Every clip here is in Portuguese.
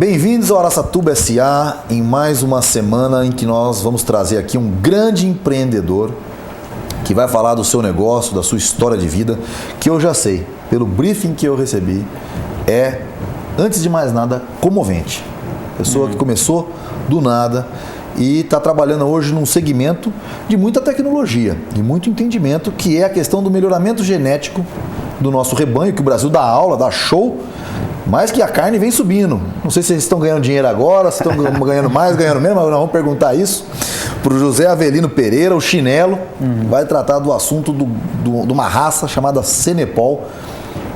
Bem-vindos ao Araçatuba S.A. em mais uma semana em que nós vamos trazer aqui um grande empreendedor que vai falar do seu negócio, da sua história de vida, que eu já sei, pelo briefing que eu recebi, é, antes de mais nada, comovente. Pessoa que começou do nada e está trabalhando hoje num segmento de muita tecnologia, de muito entendimento, que é a questão do melhoramento genético do nosso rebanho, que o Brasil dá aula, dá show, mas que a carne vem subindo. Não sei se vocês estão ganhando dinheiro agora, se estão ganhando mais, ganhando menos, mas nós vamos perguntar isso para o José Avelino Pereira, o Chinelo, vai tratar do assunto de uma raça chamada Cenepol,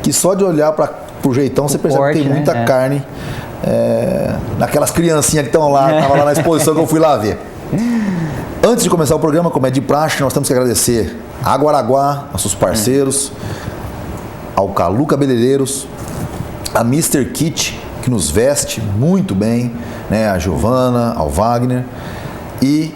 que só de olhar para o jeitão você percebe que tem muita carne naquelas criancinhas que estão lá, estavam lá na exposição que eu fui lá ver. Antes de começar o programa, como é de praxe, nós temos que agradecer a Guaraguá, nossos parceiros, ao Calu Cabeleireiros, a Mr. Kit, que nos veste muito bem, né? A Giovana, ao Wagner, e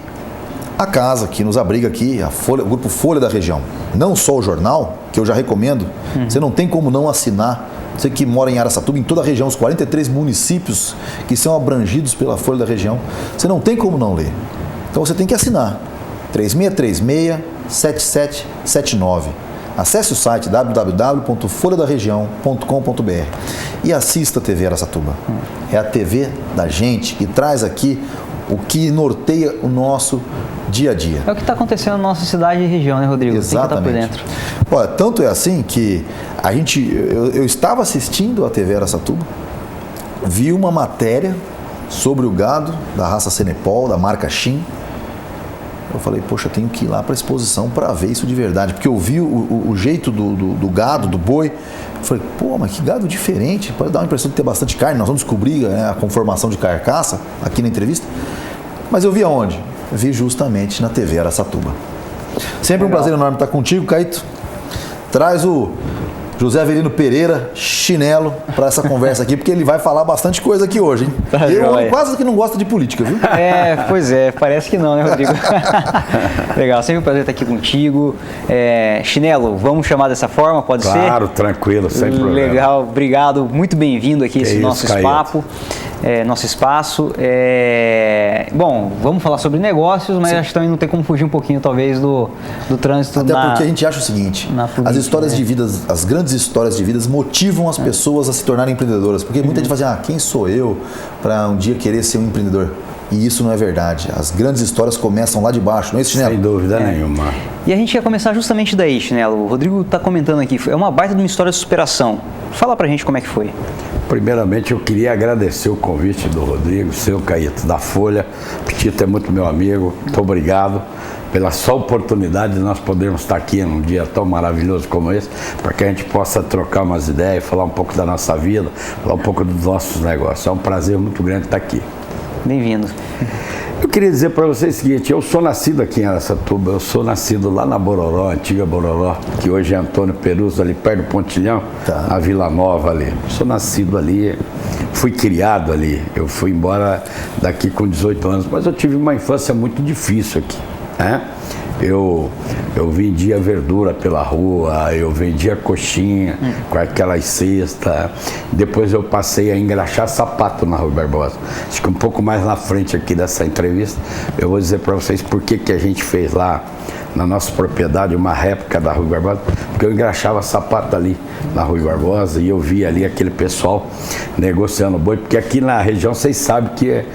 a casa que nos abriga aqui, o Grupo Folha da Região. Não só o jornal, que eu já recomendo, você não tem como não assinar. Você que mora em Araçatuba, em toda a região, os 43 municípios que são abrangidos pela Folha da Região, você não tem como não ler. Então você tem que assinar. 3636-7779. Acesse o site www.folhadaregião.com.br e assista a TV Araçatuba. É a TV da gente que traz aqui o que norteia o nosso dia a dia. É o que está acontecendo na nossa cidade e região, né, Rodrigo? Exatamente. Tem que estar por dentro. Olha, tanto é assim que eu estava assistindo a TV Araçatuba, vi uma matéria sobre o gado da raça Cenepol, da marca Shin. Eu falei, poxa, eu tenho que ir lá para a exposição para ver isso de verdade, porque eu vi o jeito do gado, do boi. Eu falei, pô, mas que gado diferente, pode dar uma impressão de ter bastante carne. Nós vamos descobrir, né, a conformação de carcaça aqui na entrevista. Mas eu vi aonde? Eu vi justamente na TV Araçatuba. Sempre um prazer enorme estar contigo, Caíto. Traz o José Avelino Pereira, Chinelo, para essa conversa aqui, porque ele vai falar bastante coisa aqui hoje, hein? Tá, eu quase que não gosto de política, viu? Pois é, parece que não, né, Rodrigo? Legal, sempre um prazer estar aqui contigo. Chinelo, vamos chamar dessa forma, pode ser? Claro, tranquilo, sem problema. Legal, obrigado, muito bem-vindo aqui a esse nosso papo. Nosso espaço. Bom, vamos falar sobre negócios, mas acho que também não tem como fugir um pouquinho, talvez, do trânsito. Até porque a gente acha o seguinte, as histórias de vida, as grandes histórias de vidas motivam as pessoas a se tornarem empreendedoras. Porque muita gente fala assim, quem sou eu para um dia querer ser um empreendedor? E isso não é verdade. As grandes histórias começam lá de baixo, não é isso, Chinelo? Sem dúvida nenhuma. E a gente ia começar justamente daí, Chinelo. O Rodrigo está comentando aqui, é uma baita de uma história de superação. Fala pra gente como é que foi. Primeiramente, eu queria agradecer o convite do Rodrigo, seu Caíto, da Folha. Petito é muito meu amigo, muito obrigado pela só oportunidade de nós podermos estar aqui num dia tão maravilhoso como esse, para que a gente possa trocar umas ideias, falar um pouco da nossa vida, falar um pouco dos nossos negócios. É um prazer muito grande estar aqui. Bem-vindo. Eu queria dizer para vocês o seguinte, eu sou nascido aqui em Araçatuba, eu sou nascido lá na Bororó, antiga Bororó, que hoje é Antônio Peruso, ali perto do Pontilhão, na Vila Nova ali. Eu sou nascido ali, fui criado ali, eu fui embora daqui com 18 anos, mas eu tive uma infância muito difícil aqui, né? Eu vendia verdura pela rua, eu vendia coxinha com aquelas cestas. Depois eu passei a engraxar sapato na Rui Barbosa. Acho que um pouco mais na frente aqui dessa entrevista, eu vou dizer para vocês por que a gente fez lá na nossa propriedade uma réplica da Rui Barbosa, porque eu engraxava sapato ali na Rui Barbosa e eu via ali aquele pessoal negociando boi, porque aqui na região vocês sabem que é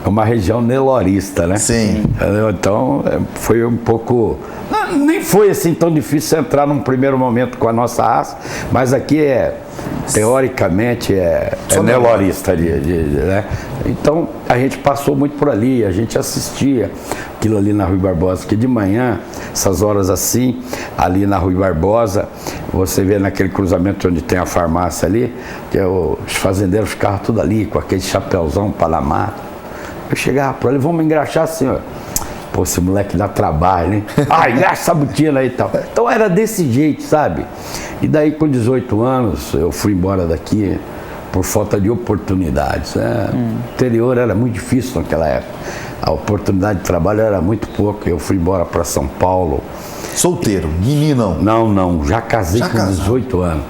uma região nelorista, né? Sim. Então, foi um pouco... nem foi assim tão difícil entrar num primeiro momento com a nossa raça, mas aqui teoricamente é nelorista, né? Então, a gente passou muito por ali, a gente assistia aquilo ali na Rui Barbosa, que de manhã, essas horas assim, ali na Rui Barbosa, você vê naquele cruzamento onde tem a farmácia ali, que os fazendeiros ficavam tudo ali, com aquele chapéuzão panamá. Eu chegava para ele, vamos engraxar assim, ó. Pô, esse moleque dá trabalho, hein? Engraxa essa botina aí e tal. Então era desse jeito, sabe? E daí com 18 anos eu fui embora daqui por falta de oportunidades. O interior era muito difícil naquela época. A oportunidade de trabalho era muito pouco. Eu fui embora para São Paulo. Solteiro, meninão? Não, já casei com 18 anos.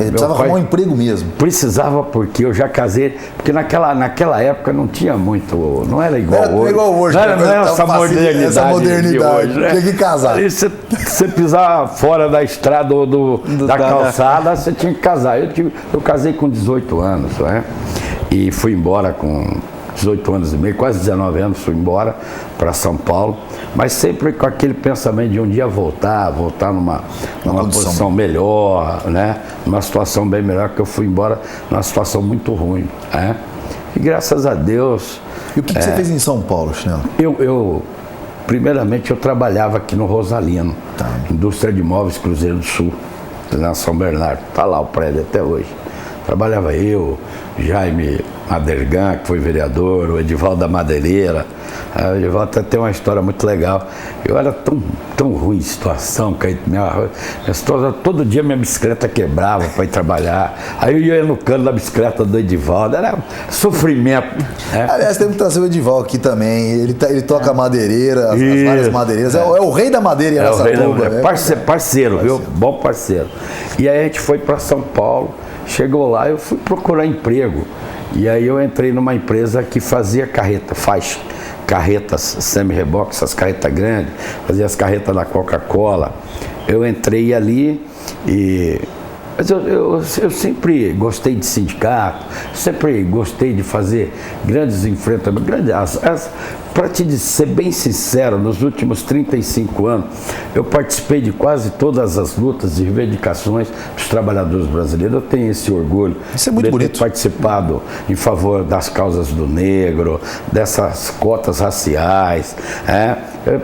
Ele precisava arrumar um emprego mesmo. Precisava, porque eu já casei, porque naquela época não tinha muito, não era igual hoje. Igual hoje. Não era essa modernidade de hoje, né? Tinha que casar. Aí você pisar fora da estrada ou da calçada, você tinha que casar. Eu casei com 18 anos, né? E fui embora com 18 anos e meio, quase 19 anos, fui embora para São Paulo, mas sempre com aquele pensamento de um dia voltar numa posição melhor, né? Numa situação bem melhor, que eu fui embora numa situação muito ruim, né? E graças a Deus... E o que você fez em São Paulo, Chinelo? Primeiramente, eu trabalhava aqui no Rosalino, Indústria de Móveis Cruzeiro do Sul, na São Bernardo, está lá o prédio até hoje. Trabalhava eu, Jaime Madergan, que foi vereador, o Edivaldo da Madeireira. O Edivaldo até tem uma história muito legal. Eu era tão ruim em situação, todo dia minha bicicleta quebrava para ir trabalhar. Aí eu ia no cano da bicicleta do Edivaldo, era sofrimento. Né? Aliás, temos que trazer o Edivaldo aqui também. Ele toca madeireira, as várias madeireiras. É o rei da madeira em Araçatuba. Parceiro, viu? Bom parceiro. E aí a gente foi para São Paulo. Chegou lá, eu fui procurar emprego. E aí eu entrei numa empresa que fazia faz carretas semi-reboque, essas carretas grandes, fazia as carretas da Coca-Cola. Eu entrei ali mas eu sempre gostei de sindicato, sempre gostei de fazer grandes enfrentamentos. Para te ser bem sincero, nos últimos 35 anos, eu participei de quase todas as lutas e reivindicações dos trabalhadores brasileiros. Eu tenho esse orgulho de ter participado em favor das causas do negro, dessas cotas raciais.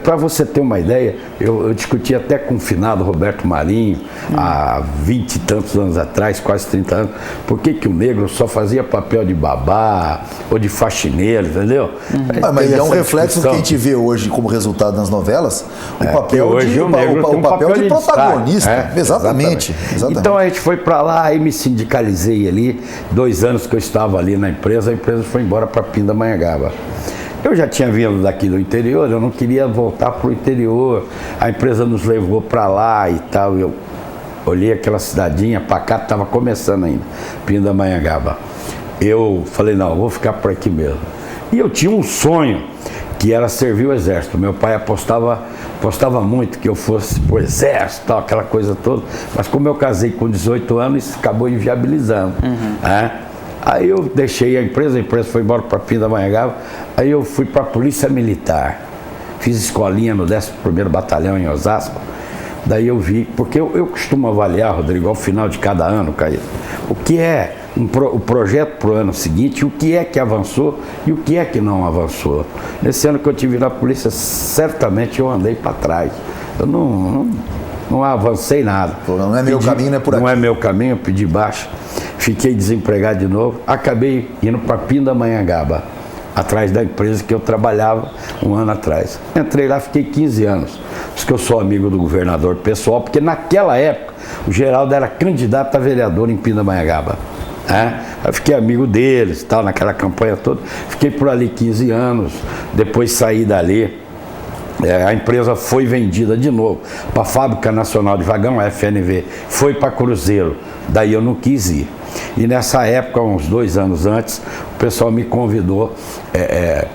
Para você ter uma ideia, eu discuti até com o finado Roberto Marinho, há 20 e tantos anos atrás, quase 30 anos, por que o negro só fazia papel de babá ou de faxineiro, entendeu? Mas é um reflexo do que a gente vê hoje como resultado nas novelas, o papel de protagonista. Exatamente. Então a gente foi para lá e me sindicalizei ali, 2 anos que eu estava ali na empresa, a empresa foi embora para Pindamonhangaba. Eu já tinha vindo daqui do interior, eu não queria voltar para o interior, a empresa nos levou para lá e tal, eu olhei aquela cidadinha, Pacato estava começando ainda, Pindamonhangaba. Eu falei, não, eu vou ficar por aqui mesmo. E eu tinha um sonho, que era servir o exército. Meu pai apostava muito que eu fosse pro exército, tal, aquela coisa toda, mas como eu casei com 18 anos, isso acabou inviabilizando. Aí eu deixei a empresa foi embora para Pindamonhangaba, aí eu fui para a Polícia Militar, fiz escolinha no 11º Batalhão em Osasco. Daí eu vi, porque eu costumo avaliar, Rodrigo, ao final de cada ano, Caio, o que é o projeto para o ano seguinte, o que é que avançou e o que é que não avançou. Nesse ano que eu tive na polícia, certamente eu andei para trás. Eu não avancei nada. Não é meu caminho, não é por aqui. Não é meu caminho, eu pedi baixa. Fiquei desempregado de novo. Acabei indo para Pindamonhangaba, atrás da empresa que eu trabalhava 1 ano atrás. Entrei lá, fiquei 15 anos. Por isso que eu sou amigo do governador pessoal, porque naquela época o Geraldo era candidato a vereador em Pindamonhangaba. Eu fiquei amigo deles, tal, naquela campanha toda. Fiquei por ali 15 anos, depois saí dali. A empresa foi vendida de novo para a Fábrica Nacional de Vagão, a FNV, foi para Cruzeiro, daí eu não quis ir. E nessa época, uns 2 anos antes, o pessoal me convidou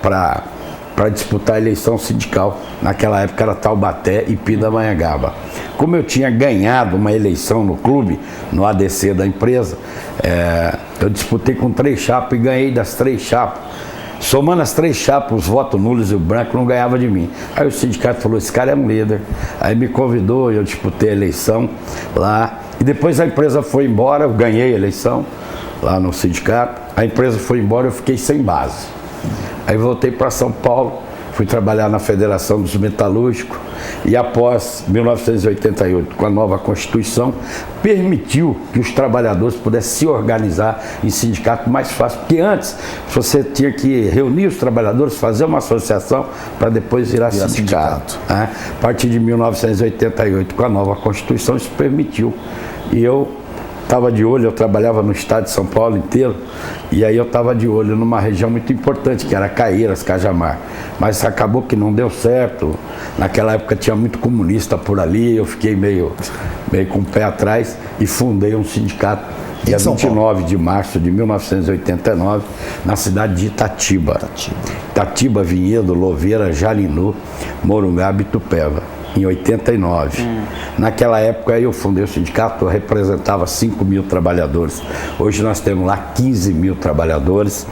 para disputar a eleição sindical. Naquela época era Taubaté e Pindamonhangaba. Como eu tinha ganhado uma eleição no clube, no ADC da empresa, eu disputei com 3 chapas e ganhei das 3 chapas. Somando as 3 chapas, os votos nulos e o branco não ganhava de mim. Aí o sindicato falou, esse cara é um líder. Aí me convidou, eu disputei a eleição lá. E depois a empresa foi embora, eu ganhei a eleição lá no sindicato. A empresa foi embora, eu fiquei sem base. Aí voltei para São Paulo, fui trabalhar na Federação dos Metalúrgicos e após 1988, com a nova Constituição, permitiu que os trabalhadores pudessem se organizar em sindicato mais fácil, porque antes você tinha que reunir os trabalhadores, fazer uma associação para depois virar sindicato. A partir de 1988, com a nova Constituição, isso permitiu. E eu estava de olho, eu trabalhava no estado de São Paulo inteiro, e aí eu estava de olho numa região muito importante, que era Caeiras, Cajamar. Mas acabou que não deu certo. Naquela época tinha muito comunista por ali, eu fiquei meio com o pé atrás e fundei um sindicato dia 29 de março de 1989, na cidade de Itatiba. Itatiba, Vinhedo, Louveira, Jalinu, Morungaba e Itupeva. Em 89. Naquela época eu fundei o sindicato, eu representava 5 mil trabalhadores. Hoje nós temos lá 15 mil trabalhadores,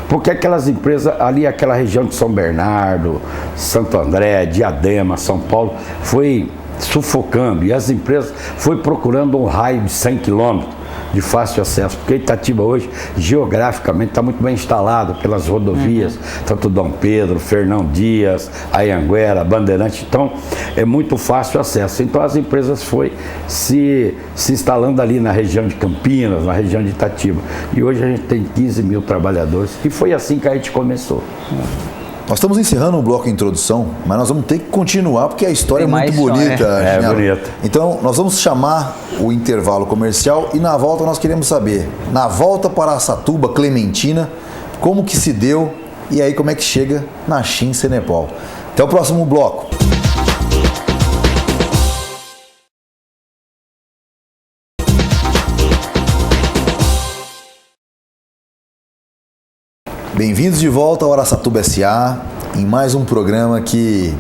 porque aquelas empresas, ali aquela região de São Bernardo, Santo André, Diadema, São Paulo, foi sufocando e as empresas foi procurando um raio de 100 quilômetros de fácil acesso, porque Itatiba hoje, geograficamente, está muito bem instalado pelas rodovias, tanto Dom Pedro, Fernão Dias, Anhanguera, Bandeirante, então é muito fácil acesso. Então as empresas foi se instalando ali na região de Campinas, na região de Itatiba, e hoje a gente tem 15 mil trabalhadores, e foi assim que a gente começou. Nós estamos encerrando um bloco de introdução, mas nós vamos ter que continuar porque a história é muito bonita. Né? É bonita. Então, nós vamos chamar o intervalo comercial e na volta nós queremos saber, na volta para Araçatuba, Clementina, como que se deu e aí como é que chega na Shin Cenepal. Até o próximo bloco. Bem-vindos de volta ao Araçatuba SA, em mais um programa que,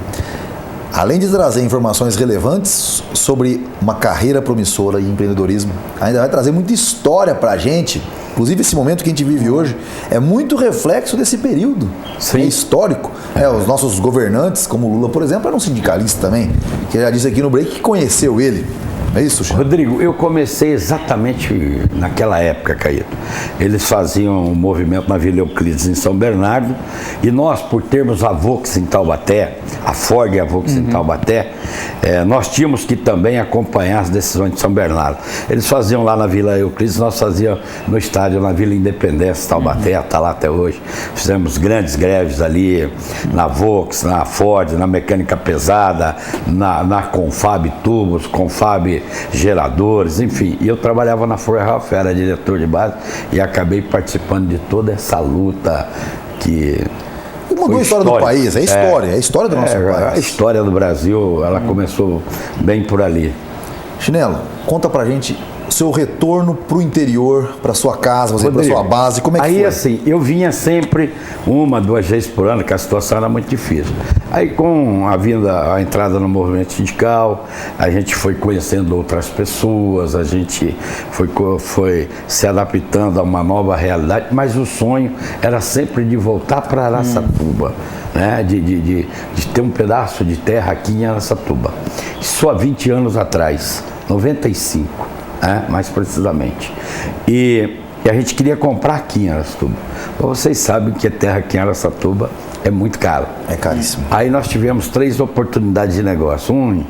além de trazer informações relevantes sobre uma carreira promissora e empreendedorismo, ainda vai trazer muita história para a gente. Inclusive, esse momento que a gente vive hoje é muito reflexo desse período. Sim. É histórico. Os nossos governantes, como o Lula, por exemplo, era um sindicalista também, que já disse aqui no break que conheceu ele. É isso, Chico? Rodrigo, eu comecei exatamente naquela época, Caíto. Eles faziam um movimento na Vila Euclides, em São Bernardo, e nós, por termos a Volks em Taubaté, a Ford e a Volks em Taubaté, nós tínhamos que também acompanhar as decisões de São Bernardo. Eles faziam lá na Vila Euclides, nós fazíamos no estádio, na Vila Independência, Taubaté, está lá até hoje. Fizemos grandes greves ali, na Volks, na Ford, na mecânica pesada, na Confab Tubos, Confab Geradores, enfim. E eu trabalhava na Forralf, era diretor de base e acabei participando de toda essa luta que... E mudou a história do país, é a história do nosso país. A história do Brasil, ela começou bem por ali. Chinelo, conta pra gente o seu retorno pro interior, pra sua casa, pra sua base, como é que foi? Aí assim, eu vinha sempre 1, 2 vezes por ano, que a situação era muito difícil. Aí com a entrada no movimento sindical, a gente foi conhecendo outras pessoas, a gente foi se adaptando a uma nova realidade, mas o sonho era sempre de voltar para Araçatuba, né? De ter um pedaço de terra aqui em Araçatuba. Isso há 20 anos atrás, 95. Mais precisamente. E a gente queria comprar aqui em Araçatuba. Vocês sabem que a terra aqui em Araçatuba é muito caro. É caríssimo. Aí nós tivemos 3 oportunidades de negócio. Um em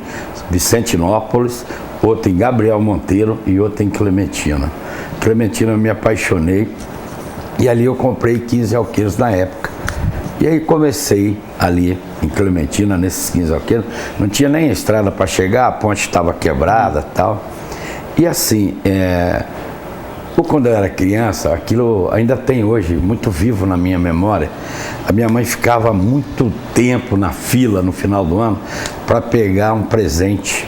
Vicentinópolis, outro em Gabriel Monteiro e outro em Clementina. Clementina eu me apaixonei e ali eu comprei 15 alqueires na época. E aí comecei ali em Clementina, nesses 15 alqueires. Não tinha nem estrada para chegar, a ponte estava quebrada e tal. E assim, quando eu era criança, aquilo ainda tem hoje, muito vivo na minha memória. A minha mãe ficava muito tempo na fila no final do ano para pegar um presente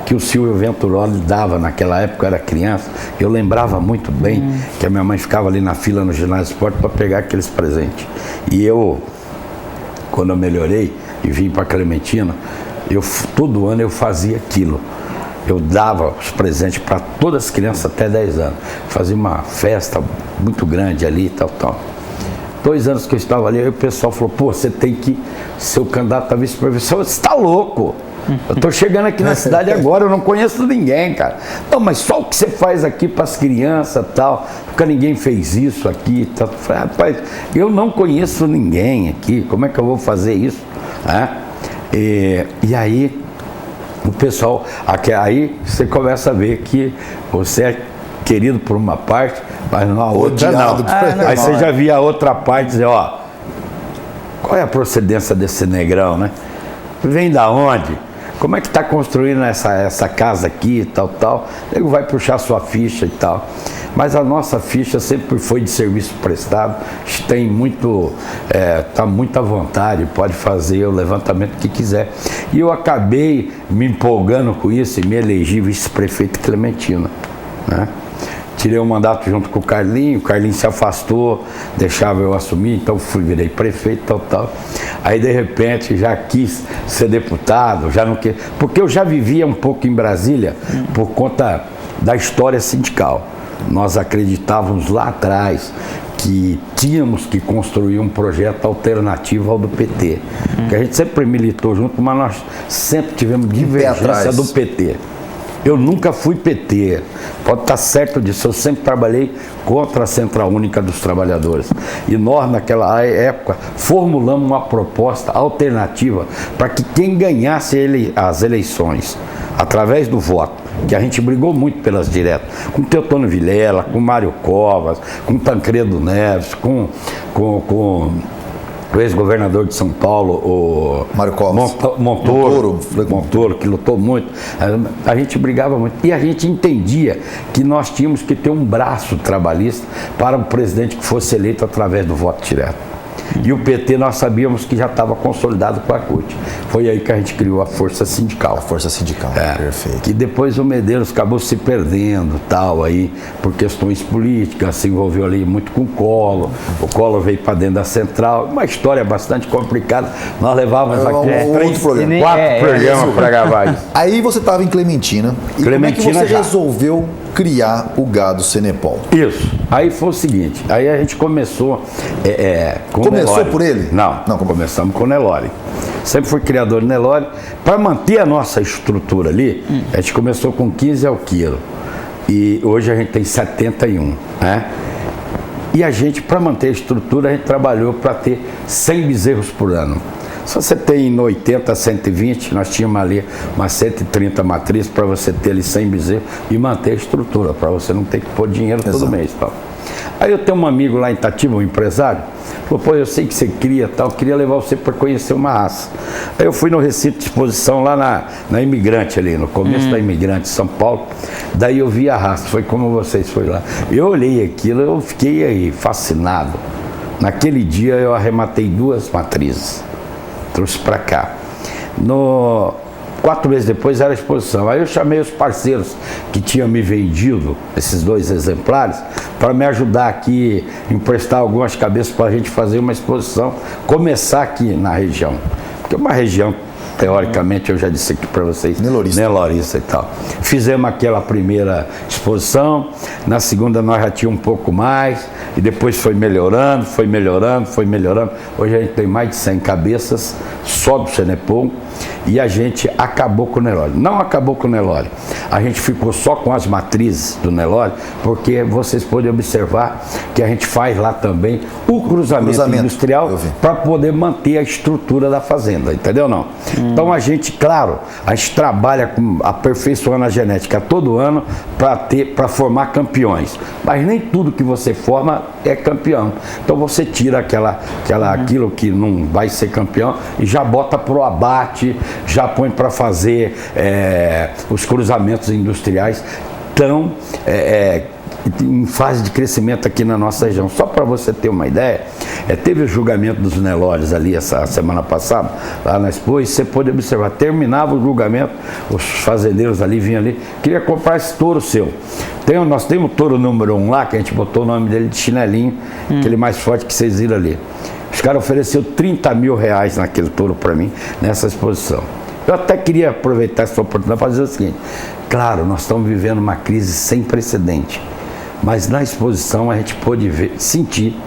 que o Silvio Venturoli dava naquela época, eu era criança. Eu lembrava muito bem que a minha mãe ficava ali na fila no ginásio de esporte para pegar aqueles presentes. E eu, quando eu melhorei e vim para Clementina, todo ano eu fazia aquilo. Eu dava os presentes para todas as crianças até 10 anos. Fazia uma festa muito grande ali e tal. 2 anos que eu estava ali, aí o pessoal falou, você tem que ser o candidato a vice-prefeito. Você está louco? Eu estou chegando aqui na cidade agora, eu não conheço ninguém, cara. Não, mas só o que você faz aqui para as crianças e tal, porque ninguém fez isso aqui e tal. Eu falei, rapaz, eu não conheço ninguém aqui, como é que eu vou fazer isso? E aí... O pessoal, aí você começa a ver que você é querido por uma parte, mas na outra não. Aí você já via a outra parte dizer, qual é a procedência desse negrão, né? Vem da onde? como é que está construindo essa casa aqui, tal. Ele vai puxar sua ficha e tal. Mas a nossa ficha sempre foi de serviço prestado, tem muito, está muito à vontade, pode fazer o levantamento que quiser. E eu acabei me empolgando com isso e me elegi vice-prefeito de Clementina, né? Tirei o mandato junto com o Carlinho se afastou, deixava eu assumir, então virei prefeito, tal. Aí de repente já quis ser deputado, já não quis, porque eu já vivia um pouco em Brasília por conta da história sindical. Nós acreditávamos lá atrás que tínhamos que construir um projeto alternativo ao do PT. Porque a gente sempre militou junto, mas nós sempre tivemos divergência do PT. Eu nunca fui PT, pode estar certo disso, eu sempre trabalhei contra a Central Única dos Trabalhadores. E nós, naquela época, formulamos uma proposta alternativa para que quem ganhasse as eleições, através do voto, que a gente brigou muito pelas diretas, com Teotônio Vilela, com Mário Covas, com Tancredo Neves, com o ex-governador de São Paulo, o Mário Covas. Montoro, que lutou muito. A gente brigava muito. E a gente entendia que nós tínhamos que ter um braço trabalhista para o presidente que fosse eleito através do voto direto. E o PT nós sabíamos que já estava consolidado com a CUT. Foi aí que a gente criou a Força Sindical. A Força Sindical, perfeito. Que depois o Medeiros acabou se perdendo, tal, aí, por questões políticas, se envolveu ali muito com o Collor. O Collor veio para dentro da Central, uma história bastante complicada. Nós levávamos aqui 4 programas para gravar isso. Aí você estava em Clementina. E como é que você resolveu criar o gado Senepol? Isso. Aí foi o seguinte, aí a gente começou com Começou por ele? Não, começamos com o Nelore. Sempre fui criador de Nelore. Para manter a nossa estrutura ali, a gente começou com 15 ao quilo. E hoje a gente tem 71, né? E a gente, para manter a estrutura, a gente trabalhou para ter 100 bezerros por ano. Se você tem 80, 120, nós tínhamos ali umas 130 matrizes para você ter ali 100 bezerros e manter a estrutura, para você não ter que pôr dinheiro todo mês. Tal. Aí eu tenho um amigo lá em Itatiba, um empresário, falou, pô, eu sei que você cria tal, queria levar você para conhecer uma raça. Aí eu fui no recinto de exposição lá na Imigrante ali, no começo da Imigrante de São Paulo, daí eu vi a raça, foi como vocês foram lá. Eu olhei aquilo, eu fiquei aí fascinado. Naquele dia eu arrematei 2 matrizes. Trouxe para cá. 4 meses depois era a exposição. Aí eu chamei os parceiros que tinham me vendido esses 2 exemplares para me ajudar aqui, emprestar algumas cabeças para a gente fazer uma exposição, começar aqui na região. Porque é uma região, teoricamente, eu já disse aqui para vocês, nelorista e tal. Fizemos aquela primeira exposição, na segunda nós já tínhamos um pouco mais, e depois foi melhorando. Hoje a gente tem mais de 100 cabeças só do Senepol, e a gente acabou com o Nelore. Não acabou com o Nelore, a gente ficou só com as matrizes do Nelore, porque vocês podem observar que a gente faz lá também o cruzamento industrial para poder manter a estrutura da fazenda, entendeu não? Então a gente, claro, a gente trabalha aperfeiçoando a genética todo ano para formar campeões, mas nem tudo que você forma é campeão. Então você tira aquilo que não vai ser campeão e já bota pro abate, já põe para fazer os cruzamentos industriais tão em fase de crescimento aqui na nossa região. Só para você ter uma ideia, teve o julgamento dos Nelores ali essa semana passada, lá na Expo, e você pode observar, terminava o julgamento, os fazendeiros ali vinham ali, queria comprar esse touro seu. Nós temos o touro número 1 lá, que a gente botou o nome dele de Chinelinho, aquele mais forte que vocês viram ali. Os caras ofereceram 30 mil reais naquele touro para mim, nessa exposição. Eu até queria aproveitar essa oportunidade para dizer o seguinte, claro, nós estamos vivendo uma crise sem precedente, mas na exposição a gente pôde sentir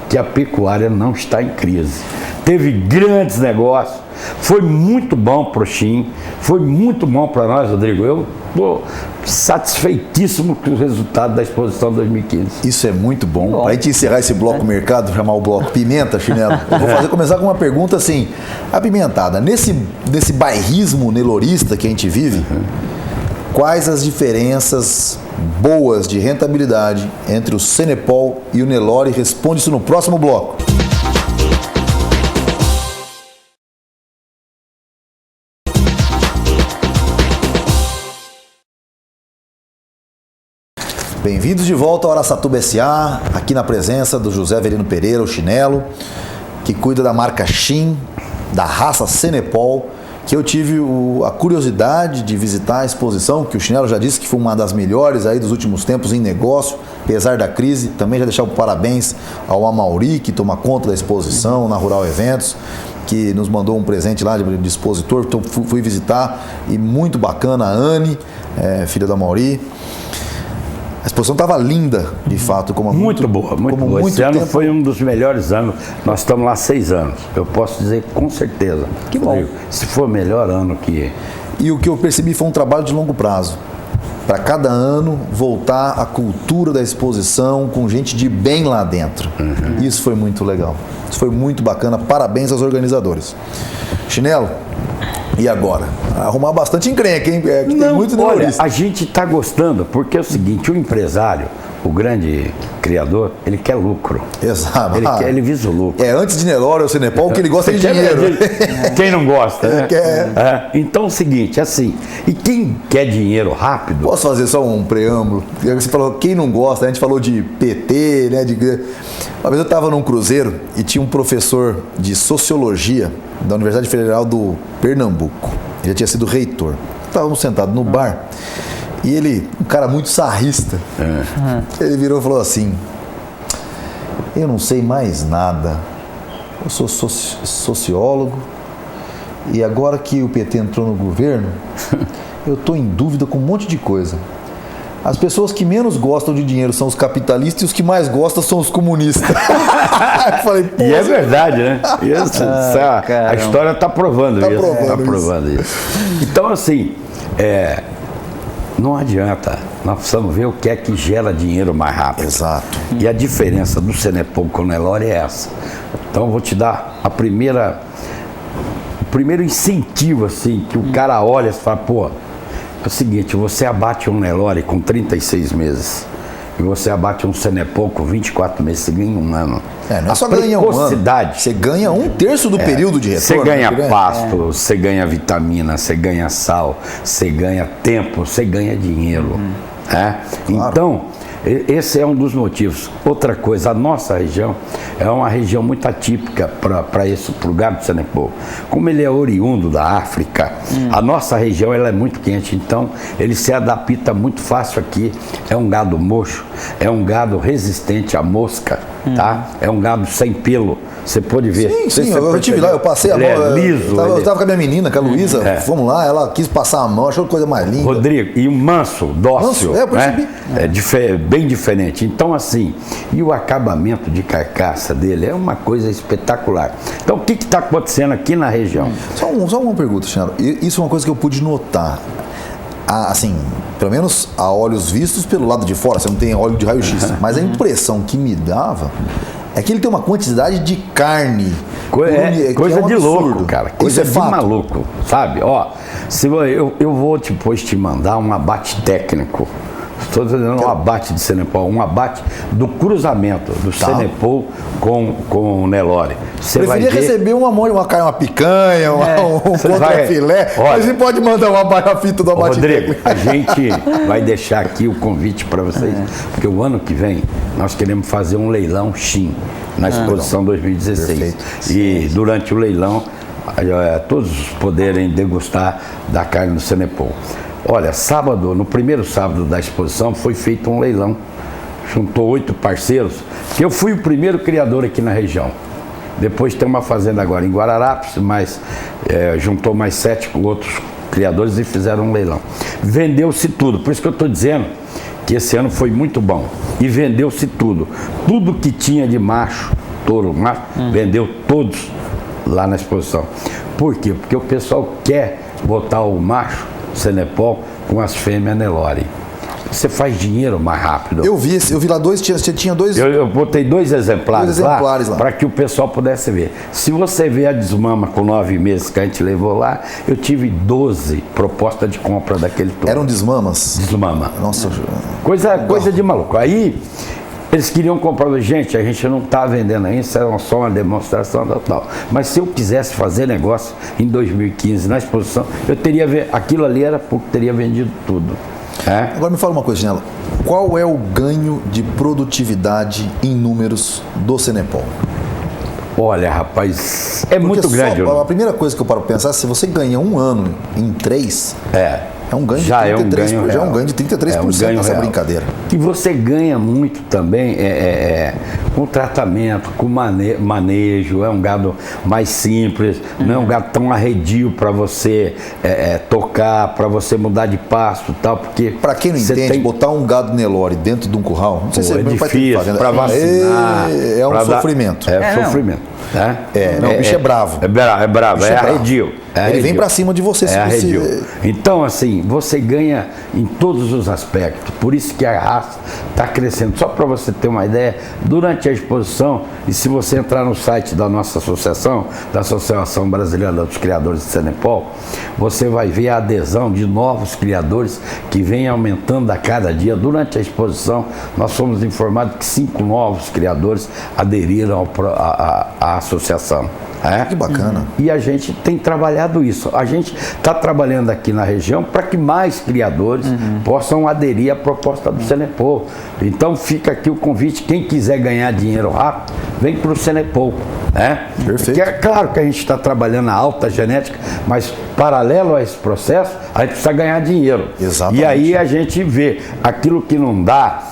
que a pecuária não está em crise. Teve grandes negócios, foi muito bom para o Xim, foi muito bom para nós, Rodrigo. Eu estou satisfeitíssimo com o resultado da exposição 2015. Isso é muito bom. Para a gente encerrar esse bloco mercado, chamar o bloco Pimenta, Chinelo, eu vou começar com uma pergunta assim, apimentada. Nesse bairrismo nelorista que a gente vive, quais as diferenças boas de rentabilidade entre o Senepol e o Nelore? Responde isso no próximo bloco. Bem-vindos de volta ao Araçatuba S.A., aqui na presença do José Avelino Pereira, o Chinelo, que cuida da marca Shin, da raça Senepol, que eu tive a curiosidade de visitar a exposição, que o Chinelo já disse que foi uma das melhores aí dos últimos tempos em negócio, apesar da crise. Também já deixar o parabéns ao Amauri, que toma conta da exposição na Rural Eventos, que nos mandou um presente lá de expositor. Então fui visitar e muito bacana. A Anne, filha do Amauri. A exposição estava linda, de fato. Muito boa. Esse ano foi um dos melhores anos. Nós estamos lá 6 anos. Eu posso dizer com certeza. Que bom. Se for melhor ano que... E o que eu percebi foi um trabalho de longo prazo. Para cada ano voltar à cultura da exposição com gente de bem lá dentro. Isso foi muito legal. Isso foi muito bacana. Parabéns aos organizadores. Chinelo, e agora? Arrumar bastante encrenca, hein? Tem muito neuralista. A gente está gostando, porque é o seguinte, o empresário, o grande criador, ele quer lucro. Exato. Ele visa o lucro. Antes de Nelore ou Senepol, que ele gosta de dinheiro. Quem não gosta, né? Então é o seguinte, assim, e quem quer dinheiro rápido... Posso fazer só um preâmbulo? Você falou, quem não gosta, a gente falou de PT, né? Uma vez eu estava num cruzeiro e tinha um professor de Sociologia da Universidade Federal do Pernambuco. Ele já tinha sido reitor. Estávamos sentados no bar e ele, um cara muito sarrista, ele virou e falou assim: eu não sei mais nada, eu sou sociólogo e agora que o PT entrou no governo, eu estou em dúvida com um monte de coisa. As pessoas que menos gostam de dinheiro são os capitalistas e os que mais gostam são os comunistas. Eu falei, e é verdade, né? A história está provando isso. Está provando isso. Então, assim, não adianta. Nós precisamos ver o que é que gera dinheiro mais rápido. Exato. E a diferença do Senepol com o Nelore é essa. Então, eu vou te dar o primeiro incentivo, assim, que o cara olha e fala, pô, é o seguinte, você abate um Nelore com 36 meses e você abate um Senepol com 24 meses, você ganha um ano. Não é só ganhar um ano. Você ganha 1/3 do período de retorno. Você ganha pasto, você ganha vitamina, você ganha sal, você ganha tempo, você ganha dinheiro. Claro. Então, esse é um dos motivos. Outra coisa, a nossa região é uma região muito atípica para o gado de Senepol. Como ele é oriundo da África, a nossa região ela é muito quente, então ele se adapta muito fácil aqui. É um gado mocho, é um gado resistente à mosca, tá? É um gado sem pelo. Você pode ver. Sim, eu estive lá, eu passei a mão. É liso. Eu estava com a minha menina, com a Luísa, fomos lá, ela quis passar a mão, achou a coisa mais linda. Rodrigo, e um manso, dócil, eu percebi. Bem diferente. Então, assim, e o acabamento de carcaça dele é uma coisa espetacular. Então, o que está acontecendo aqui na região? Só uma pergunta, Chinelo. Isso é uma coisa que eu pude notar. Assim, pelo menos a olhos vistos pelo lado de fora, você não tem óleo de raio-x, mas a impressão que me dava é que ele tem uma quantidade de carne. Coisa de louco, cara. Coisa de maluco, sabe? Ó, eu vou depois te mandar um abate técnico. Estou dizendo um abate de Senepol, um abate do cruzamento do Senepol com o Nelore. Preferia receber uma picanha, um contrafilé, mas você pode mandar uma baia-fita do abate Rodrigo, a gente vai deixar aqui o convite para vocês, porque o ano que vem nós queremos fazer um leilão Shin na exposição 2016. Perfeito. E durante o leilão todos poderem degustar da carne do Senepol. Olha, no primeiro sábado da exposição foi feito um leilão, juntou 8 parceiros, que eu fui o primeiro criador aqui na região. Depois tem uma fazenda agora em Guararapes, mas juntou mais 7 outros criadores e fizeram um leilão. Vendeu-se tudo, por isso que eu estou dizendo que esse ano foi muito bom. E vendeu-se tudo. Tudo que tinha de macho, touro, macho, vendeu todos lá na exposição. Por quê? Porque o pessoal quer botar o macho Senepol com as fêmeas Nelore. Você faz dinheiro mais rápido. Eu vi lá você tinha dois. Eu botei 2 exemplares lá para que o pessoal pudesse ver. Se você vê a desmama com 9 meses que a gente levou lá, eu tive 12 propostas de compra daquele touro. Eram desmamas? Desmama. Nossa. Coisa de maluco. Aí eles queriam comprar, gente, a gente não está vendendo ainda, isso era só uma demonstração tal. Mas se eu quisesse fazer negócio em 2015 na exposição, eu teria aquilo ali era porque teria vendido tudo. Agora me fala uma coisa, Ginela. Qual é o ganho de produtividade em números do Senepol? Olha, rapaz, é muito grande. A primeira coisa que eu paro para pensar, se você ganha um ano em 3, é um ganho de 33%. Já é um ganho de 33% nessa brincadeira. E você ganha muito também com tratamento, com manejo, é um gado mais simples, não é um gado tão arredio para você tocar, para você mudar de pasto e tal, porque... Para quem não entende, botar um gado Nelore dentro de um curral, não sei se é difícil, para vacinar... É um sofrimento. Sofrimento. O bicho é bravo. É bravo, é arredio. Ele vem para cima de você. Então, assim, você ganha em todos os aspectos. Por isso que a raça está crescendo. Só para você ter uma ideia, durante a exposição, e se você entrar no site da nossa associação, da Associação Brasileira dos Criadores de Senepol, você vai ver a adesão de novos criadores que vem aumentando a cada dia. Durante a exposição, nós fomos informados que 5 novos criadores aderiram à associação. Que bacana. E a gente tem trabalhado isso. A gente está trabalhando aqui na região para que mais criadores possam aderir à proposta do Senepol. Então fica aqui o convite, quem quiser ganhar dinheiro rápido, vem para o Senepol. Perfeito. Porque é claro que a gente está trabalhando a alta genética, mas paralelo a esse processo, a gente precisa ganhar dinheiro. Exatamente. E aí a gente vê aquilo que não dá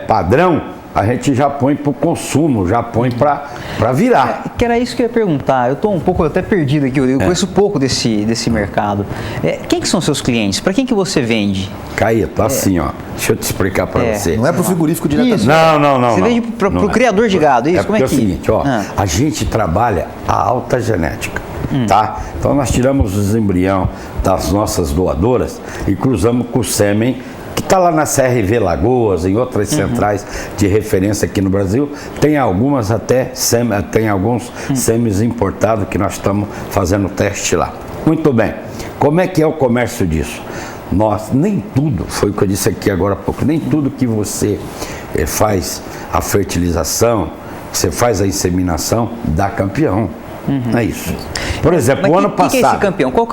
padrão, a gente já põe para o consumo, já põe para virar. Que era isso que eu ia perguntar. Eu estou um pouco até perdido aqui, eu conheço pouco desse mercado. Quem que são seus clientes? Para quem que você vende? Caíto, assim, ó. Deixa eu te explicar para você. Não é para o frigorífico diretamente. Isso. Não. Você vende para o criador de gado, isso? Como é que... É o seguinte, ó, a gente trabalha a alta genética, tá? Então nós tiramos os embriões das nossas doadoras e cruzamos com o sêmen que está lá na CRV Lagoas, em outras centrais de referência aqui no Brasil. Tem algumas tem alguns sêmis importados que nós estamos fazendo teste lá. Muito bem. Como é que é o comércio disso? Nem tudo, foi o que eu disse aqui agora há pouco, nem tudo que você faz a fertilização, que você faz a inseminação, dá campeão. É isso. Por exemplo, o ano passado... O que é esse campeão? Qual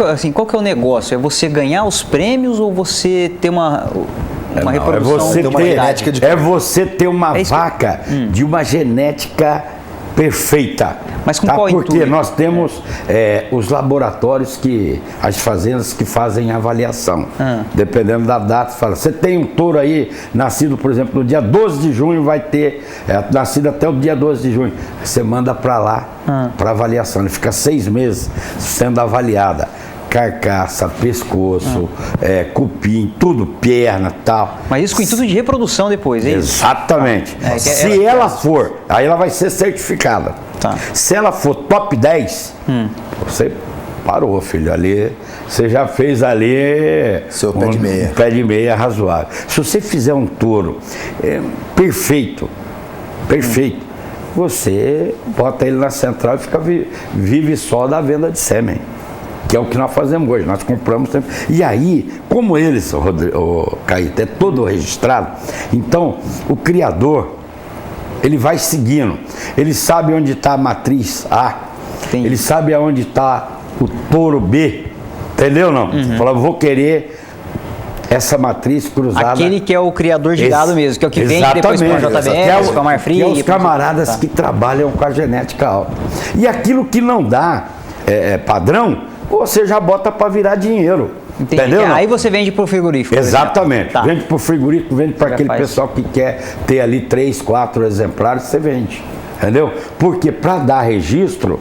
que é o negócio? É você ganhar os prêmios ou você ter uma reprodução? É você ter uma vaca de uma genética perfeita. Mas com qual intuito? Porque nós temos os laboratórios, as fazendas que fazem a avaliação. Dependendo da data, fala, você tem um touro aí, nascido, por exemplo, no dia 12 de junho, vai ter nascido até o dia 12 de junho. Você manda para lá, para avaliação. Ele fica 6 meses sendo avaliada. Carcaça, pescoço, cupim, tudo, perna, tal. Mas isso com intuito de reprodução depois, é isso? Exatamente. Se ela for, aí ela vai ser certificada. Tá. Se ela for top 10, você parou, filho, ali, você já fez ali seu pé de meia. Pé de meia razoável. Se você fizer um touro perfeito, você bota ele na central e vive só da venda de sêmen. Que é o que nós fazemos hoje, nós compramos sempre. E aí, como eles, Caíto, é todo registrado, então o criador, ele vai seguindo, ele sabe onde está a matriz A, ele sabe aonde está o touro B, entendeu não? Fala, vou querer essa matriz cruzada. Aquele que é o criador de gado mesmo, que é o que vem depois com a JBS, com a Marfrig. Que é os camaradas que trabalham com a genética alta. E aquilo que não dá padrão, você já bota para virar dinheiro. Entendi. Entendeu? Aí você vende para o frigorífico. Exatamente. Vende para o frigorífico, vende para aquele pessoal que quer ter ali 3, 4 exemplares, você vende. Entendeu? Porque para dar registro,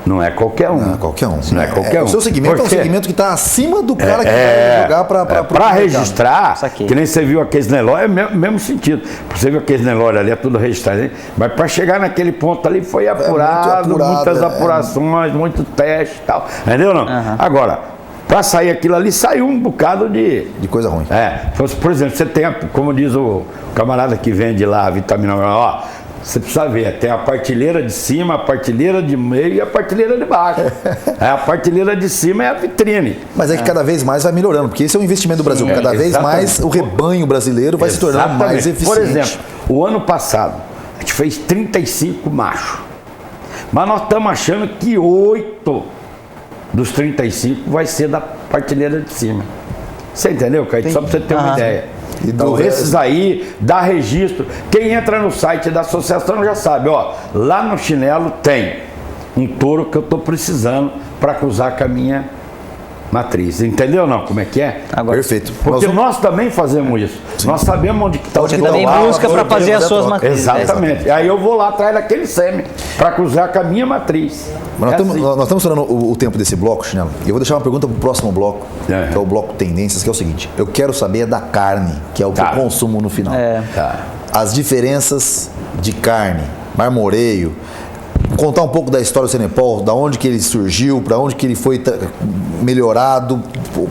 não é qualquer um. Não é qualquer um. Não é qualquer um. O seu segmento é um segmento que está acima do cara que vai jogar para registrar, que nem você viu aqueles Nelore, é mesmo sentido. Você viu aqueles Nelore ali, é tudo registrado. Mas para chegar naquele ponto ali foi apurado, muitas apurações, muito teste e tal. Entendeu não? Agora, para sair aquilo ali, saiu um bocado de coisa ruim. Por exemplo, você tem, como diz o camarada que vende lá a vitamina, ó, você precisa ver, tem a partilheira de cima, a partilheira de meio e a partilheira de baixo. A partilheira de cima é a vitrine. Mas é que cada vez mais vai melhorando, porque esse é um investimento do Brasil. Cada vez mais o rebanho brasileiro vai se tornando mais eficiente. Por exemplo, o ano passado, a gente fez 35 machos. Mas nós estamos achando que 8 dos 35 vai ser da partilheira de cima. Você entendeu, Caio? Só para você ter uma ideia. Então, esses aí, dá registro. Quem entra no site da associação já sabe, ó, lá no chinelo tem um touro que eu estou precisando para cruzar com a minha matriz. Entendeu não? Como é que é? Agora, perfeito. Porque nós também fazemos isso. Sim. Nós sabemos onde está o Você também busca para fazer as suas matrizes. Exatamente. Aí eu vou lá atrás daquele sêmen para cruzar com a minha matriz. Mas nós estamos falando o tempo desse bloco, Chinelo. E eu vou deixar uma pergunta para o próximo bloco, que é o bloco Tendências, que é o seguinte. Eu quero saber da carne, que é o que eu consumo no final. As diferenças de carne, marmoreio, contar um pouco da história do Cenepol, da onde que ele surgiu, para onde que ele foi melhorado,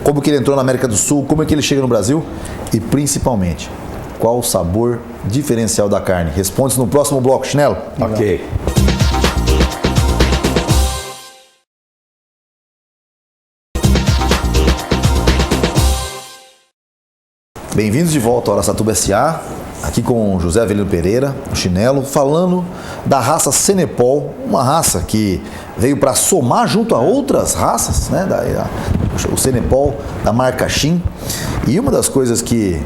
como que ele entrou na América do Sul, como é que ele chega no Brasil e principalmente, qual o sabor diferencial da carne. Responde isso no próximo bloco, Chinelo. Ok. Bem-vindos de volta ao Araçatuba S.A., aqui com José Avelino Pereira, o Chinelo, falando da raça Cenepol, uma raça que veio para somar junto a outras raças, né? O Cenepol da marca Shin. E uma das coisas que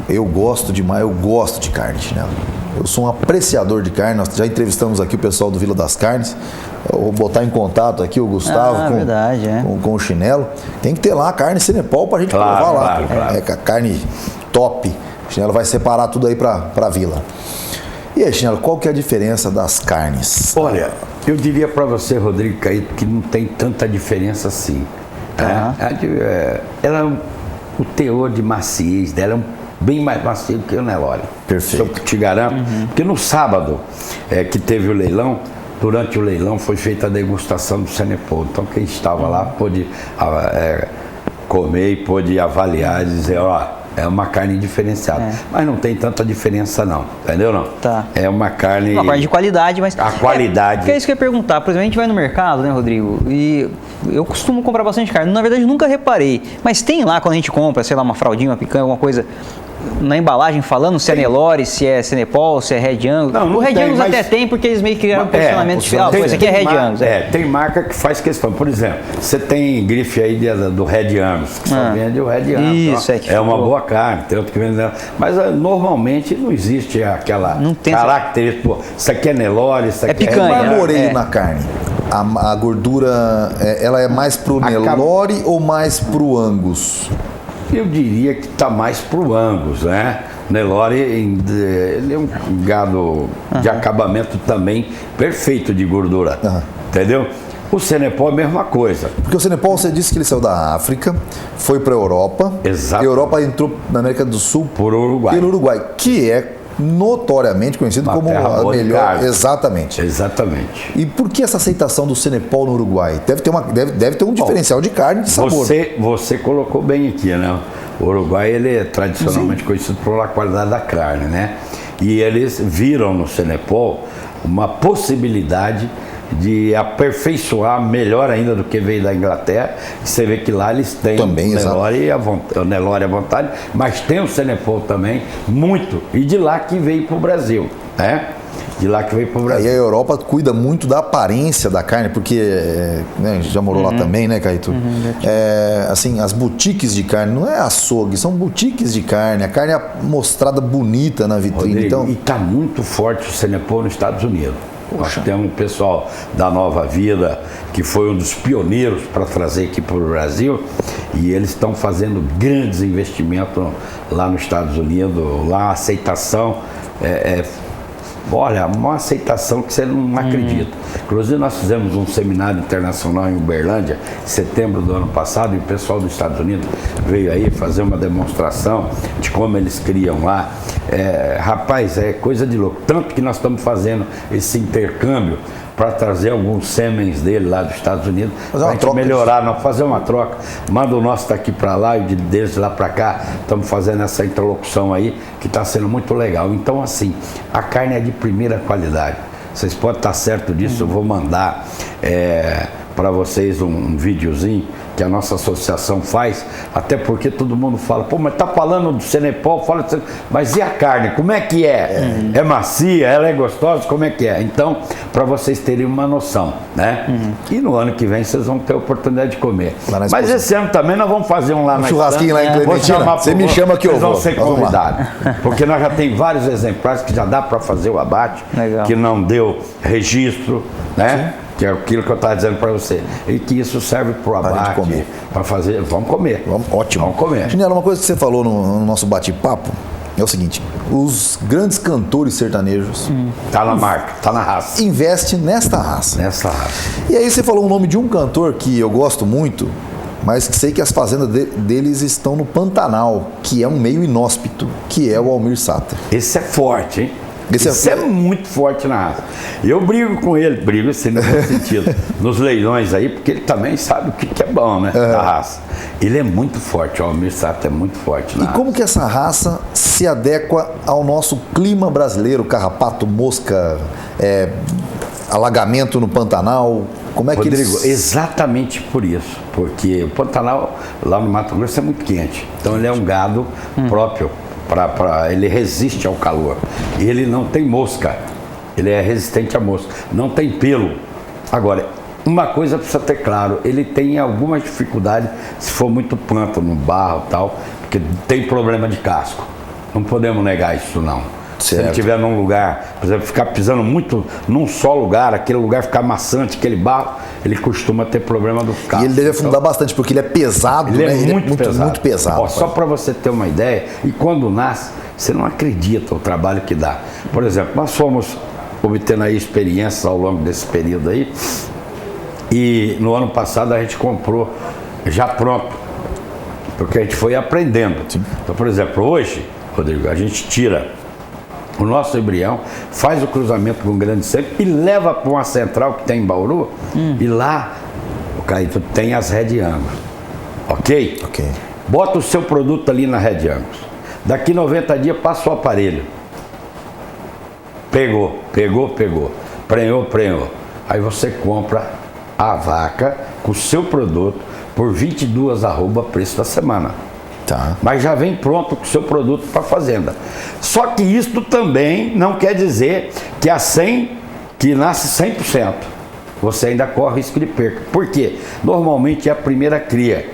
eu gosto demais, eu gosto de carne, Chinelo. Eu sou um apreciador de carne, nós já entrevistamos aqui o pessoal do Vila das Carnes. Eu vou botar em contato aqui o Gustavo com o Chinelo. Tem que ter lá a carne Cenepol pra gente provar lá. Claro. É a carne top. O Chinelo vai separar tudo aí pra Vila. E aí, Chinelo, qual que é a diferença das carnes? Olha, eu diria para você, Rodrigo Caíto, que não tem tanta diferença assim. O teor de maciez dela é bem mais macio do que o Nelore. Perfeito. Eu te garanto. Porque no sábado que teve o leilão, durante o leilão foi feita a degustação do Cenepol. Então quem estava lá pôde comer e pôde avaliar e dizer, ó, é uma carne diferenciada. Mas não tem tanta diferença não, entendeu não? Tá. É uma carne... Uma carne de qualidade, mas... A qualidade... É isso que eu ia perguntar. Por exemplo, a gente vai no mercado, né, Rodrigo? E eu costumo comprar bastante carne. Na verdade, nunca reparei. Mas tem lá, quando a gente compra, sei lá, uma fraldinha, uma picanha, alguma coisa... Na embalagem falando se é Nelore, se é Cenepol, se é Red Angus. O Red Angus até tem porque eles meio que criaram um posicionamento diferente. Isso aqui é Red Angus. Tem marca que faz questão. Por exemplo, você tem grife aí do Red Angus, que só vende o Red Angus. Isso, é uma boa carne, tem outro que vende. Mas normalmente não existe aquela característica. Isso aqui é Nelore, isso aqui é picanha. O marmoreio na carne. A gordura, ela é mais pro Nelore ou mais pro Angus? Eu diria que está mais pro Angus, né? Nelore, ele é um gado de acabamento também perfeito de gordura, entendeu? O Cenepol é a mesma coisa. Porque o Cenepol, você disse que ele saiu da África, foi para a Europa. Exato. A Europa entrou na América do Sul pelo Uruguai, que é notoriamente conhecido como a melhor. Exatamente. E por que essa aceitação do Cenepol no Uruguai? Deve ter um diferencial de carne e de sabor. Você colocou bem aqui, né? O Uruguai, ele é tradicionalmente conhecido pela qualidade da carne, né? E eles viram no Cenepol uma possibilidade de aperfeiçoar melhor ainda do que veio da Inglaterra. Você vê que lá eles têm o Nelore à vontade, mas tem o Cenepol também, muito. E de lá que veio para o Brasil, né? De lá que veio para o Brasil. E a Europa cuida muito da aparência da carne, porque já morou lá também, né, Caíto? Assim, as boutiques de carne, não é açougue, são boutiques de carne. A carne é mostrada bonita na vitrine. Rodrigo, então... E está muito forte o Cenepol nos Estados Unidos. Nós temos um pessoal da Nova Vida, que foi um dos pioneiros para trazer aqui para o Brasil, e eles estão fazendo grandes investimentos lá nos Estados Unidos. Lá a aceitação olha, uma aceitação que você não acredita. Inclusive nós fizemos um seminário internacional em Uberlândia, em setembro do ano passado, e o pessoal dos Estados Unidos veio aí fazer uma demonstração de como eles criam lá. Rapaz, é coisa de louco. Tanto que nós estamos fazendo esse intercâmbio para trazer alguns sêmens dele lá dos Estados Unidos, para a gente melhorar, fazer uma troca. Manda o nosso daqui para lá e deles lá para cá. Estamos fazendo essa interlocução aí, que está sendo muito legal. Então, assim, a carne é de primeira qualidade. Vocês podem estar certo disso, eu vou mandar para vocês um videozinho que a nossa associação faz, até porque todo mundo fala, pô, mas tá falando do Cenepol, mas e a carne, como é que é? É macia, ela é gostosa, como é que é? Então, para vocês terem uma noção, né? E no ano que vem vocês vão ter a oportunidade de comer. Mas esse ano também nós vamos fazer um lá na churrasquinho lá em Clementina. Você me chama que eu vou. Vocês vão ser convidados. Porque nós já tem vários exemplares que já dá para fazer o abate, que não deu registro, né? Que é aquilo que eu estava dizendo para você. E que isso serve para o abate, para fazer. Vamos comer. Ótimo. Vamos comer. Chinelo, uma coisa que você falou no nosso bate-papo é o seguinte: os grandes cantores sertanejos. Tá na marca, tá na raça. Investe nesta raça. Nessa raça. E aí você falou o nome de um cantor que eu gosto muito, mas que sei que as fazendas deles estão no Pantanal, que é um meio inóspito, que é o Almir Sater. Esse é forte, hein? Esse é muito forte na raça. Eu brigo com ele, brigo assim no bom sentido, nos leilões aí, porque ele também sabe o que é bom, né? Da raça. Ele é muito forte, o Almir Sater é muito forte na raça. E como que essa raça se adequa ao nosso clima brasileiro, carrapato, mosca, alagamento no Pantanal? Como é que Rodrigo, exatamente por isso, porque o Pantanal lá no Mato Grosso é muito quente, então ele é um gado próprio. Ele resiste ao calor. Ele não tem mosca. Ele é resistente à mosca. Não tem pelo. Agora, uma coisa precisa ter claro: ele tem algumas dificuldades se for muito pântano, barro e tal, porque tem problema de casco. Não podemos negar isso, não. Se ele estiver num lugar, por exemplo, ficar pisando muito num só lugar, aquele lugar ficar maçante, aquele barro, ele costuma ter problema do casco. E ele deve afundar bastante, porque ele é pesado, ele né? É muito pesado. Muito pesado. Ó, só para você ter uma ideia, e quando nasce, você não acredita o trabalho que dá. Por exemplo, nós fomos obtendo aí experiências ao longo desse período aí, e no ano passado a gente comprou já pronto, porque a gente foi aprendendo. Então, por exemplo, hoje, Rodrigo, a gente tira o nosso embrião, faz o cruzamento com o grande centro e leva para uma central que tem em Bauru, e lá, o Caíto, tem as Red Angus, ok? Bota o seu produto ali na Red Angus, daqui 90 dias passa o aparelho, pegou, prenhou, aí você compra a vaca com o seu produto por 22 arroba preço da semana. Tá. Mas já vem pronto com o seu produto para a fazenda. Só que isto também não quer dizer que a 100, que nasce 100%, você ainda corre risco de perca. Por quê? Normalmente é a primeira cria.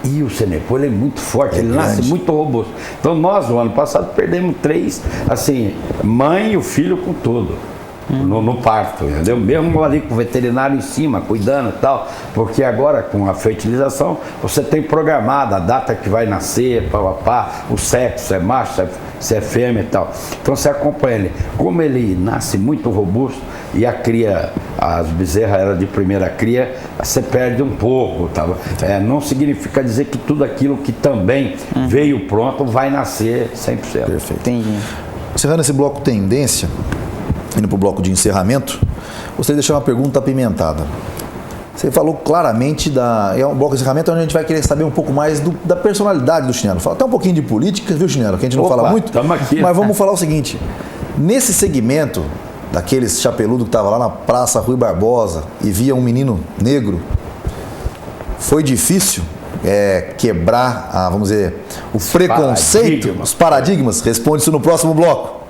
E o Cenepol, ele é muito forte, ele nasce muito robusto. Então nós, no ano passado, perdemos 3, assim, mãe e o filho com tudo. No parto, entendeu? Mesmo ali com o veterinário em cima, cuidando e tal, porque agora com a fertilização você tem programada a data que vai nascer, o sexo, se é macho, se é fêmea e tal. Então você acompanha ele. Como ele nasce muito robusto e a cria, as bezerras eram de primeira cria, você perde um pouco, tá? Não significa dizer que tudo aquilo que também veio pronto vai nascer 100%. Perfeito. Entendi. Encerrando esse bloco tendência, indo para o bloco de encerramento, gostaria de deixar uma pergunta apimentada. Você falou claramente é um bloco de encerramento onde a gente vai querer saber um pouco mais da personalidade do Chinelo. Fala até um pouquinho de política, viu, Chinelo? Que a gente não fala muito. Aqui. Mas vamos falar o seguinte: nesse segmento daqueles chapeludo que estava lá na Praça Rui Barbosa e via um menino negro, foi difícil quebrar, vamos dizer, o preconceito, os paradigmas? Responde isso no próximo bloco.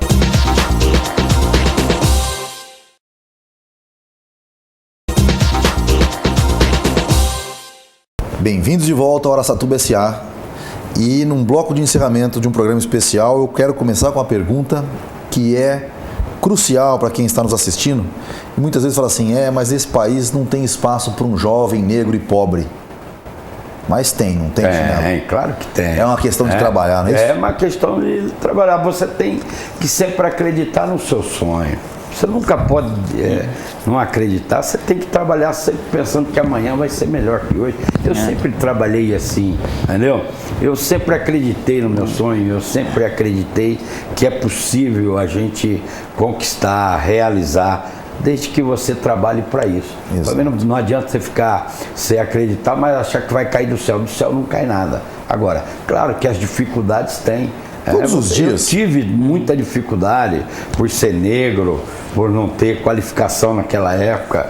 Bem-vindos de volta ao Araçatuba S.A. E num bloco de encerramento de um programa especial, eu quero começar com uma pergunta que é crucial para quem está nos assistindo. E muitas vezes fala assim, mas esse país não tem espaço para um jovem negro e pobre. Mas tem, não tem? Tem, claro que tem. É uma questão de trabalhar, não é isso? É uma questão de trabalhar. Você tem que sempre acreditar no seu sonho. Você nunca pode não acreditar, você tem que trabalhar sempre pensando que amanhã vai ser melhor que hoje. Eu sempre trabalhei assim, entendeu? Eu sempre acreditei no meu sonho, eu sempre acreditei que é possível a gente conquistar, realizar, desde que você trabalhe para isso. Não adianta você acreditar, mas achar que vai cair do céu não cai nada. Agora, claro que as dificuldades tem, Todos os dias. Eu tive muita dificuldade por ser negro, por não ter qualificação naquela época.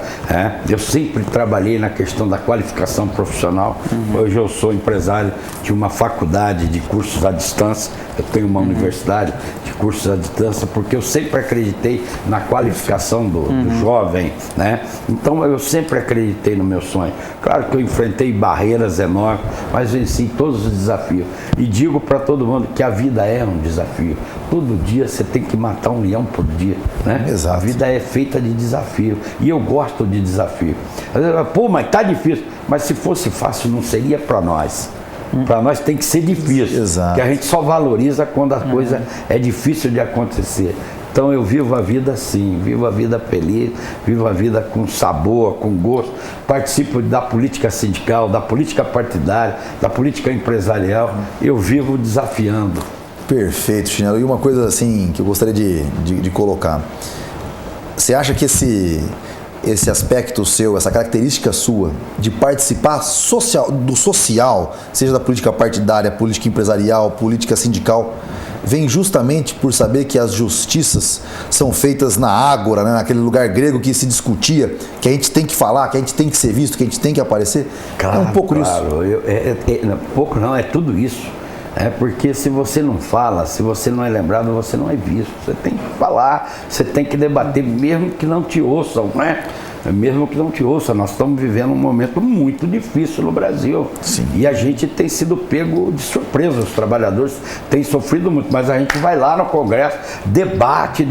Eu sempre trabalhei na questão da qualificação profissional. Hoje eu sou empresário de uma faculdade de cursos à distância. Eu tenho uma universidade de cursos à distância, porque eu sempre acreditei na qualificação do jovem, né? Então eu sempre acreditei no meu sonho. Claro que eu enfrentei barreiras enormes, mas venci todos os desafios. E digo para todo mundo que a vida é um desafio. Todo dia você tem que matar um leão por dia, né? Exato. A vida é feita de desafio. E eu gosto de desafio. Pô, mas tá difícil. Mas se fosse fácil, não seria para nós. Para nós tem que ser difícil. Exato. Porque a gente só valoriza quando a coisa é difícil de acontecer. Então eu vivo a vida assim, vivo a vida feliz, vivo a vida com sabor, com gosto. Participo da política sindical, da política partidária, da política empresarial. Eu vivo desafiando. Perfeito, Chinelo. E uma coisa assim que eu gostaria de colocar. Você acha que esse aspecto seu, essa característica sua de participar do social, seja da política partidária, política empresarial, política sindical, vem justamente por saber que as justiças são feitas na ágora, né? Naquele lugar grego que se discutia, que a gente tem que falar, que a gente tem que ser visto, que a gente tem que aparecer? Claro, é um pouco claro. isso. Pouco não, é tudo isso. Porque se você não fala, se você não é lembrado, você não é visto. Você tem que falar, você tem que debater, mesmo que não te ouçam, né? Mesmo que não te ouçam. Nós estamos vivendo um momento muito difícil no Brasil. Sim. E a gente tem sido pego de surpresa. Os trabalhadores têm sofrido muito, mas a gente vai lá no Congresso, debate.